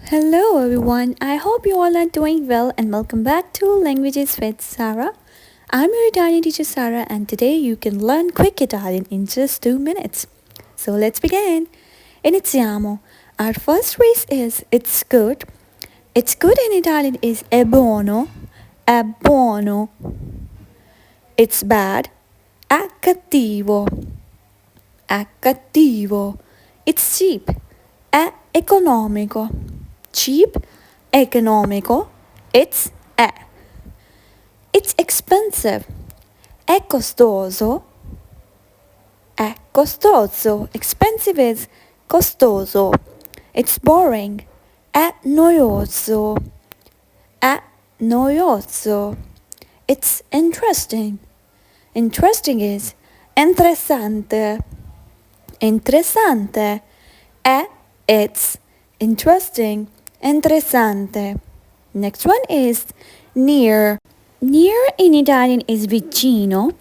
Hello everyone, I hope you all are doing well and welcome back to Languages with Sarah. I'm your Italian teacher Sarah and today you can learn quick Italian in just 2 minutes. So let's begin. Iniziamo. Our first phrase is it's good. It's good in Italian is è buono, è buono. It's bad, è cattivo, è cattivo. It's cheap, è economico. Cheap, economico, it's è. It's expensive, è costoso, è costoso. Expensive is costoso. It's boring, è noioso, è noioso. It's interesting. Interesting is interessante, interessante. It's interesting. Interessante. Next one is near. Near in Italian is vicino.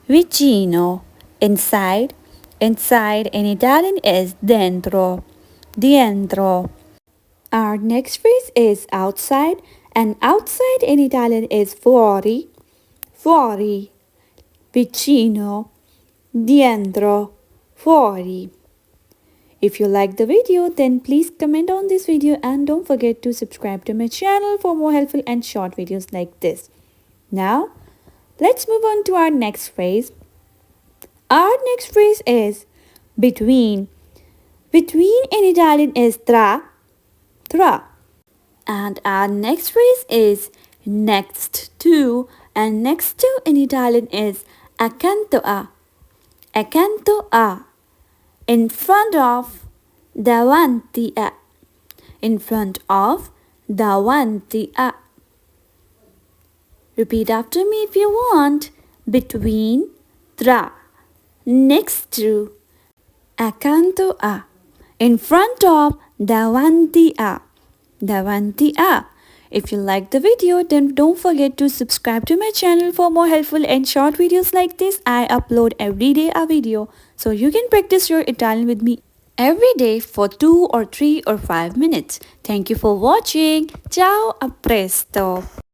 Vicino. Inside. Inside in Italian is dentro. Dentro. Our next phrase is outside. And outside in Italian is fuori. Fuori. Vicino. Dentro. Fuori. If you like the video, then please comment on this video and don't forget to subscribe to my channel for more helpful and short videos like this. Now, let's move on to our next phrase. Our next phrase is between. Between in Italian is tra, tra. And our next phrase is next to. And next to in Italian is accanto a, accanto a. In front of, davanti a. In front of, davanti a. Repeat after me if you want. Between, tra. Next to, accanto a. In front of, davanti a. Davanti a. If you like the video, then don't forget to subscribe to my channel for more helpful and short videos like this. I upload every day a video, so you can practice your Italian with me every day for 2 or 3 or 5 minutes. Thank you for watching. Ciao, a presto.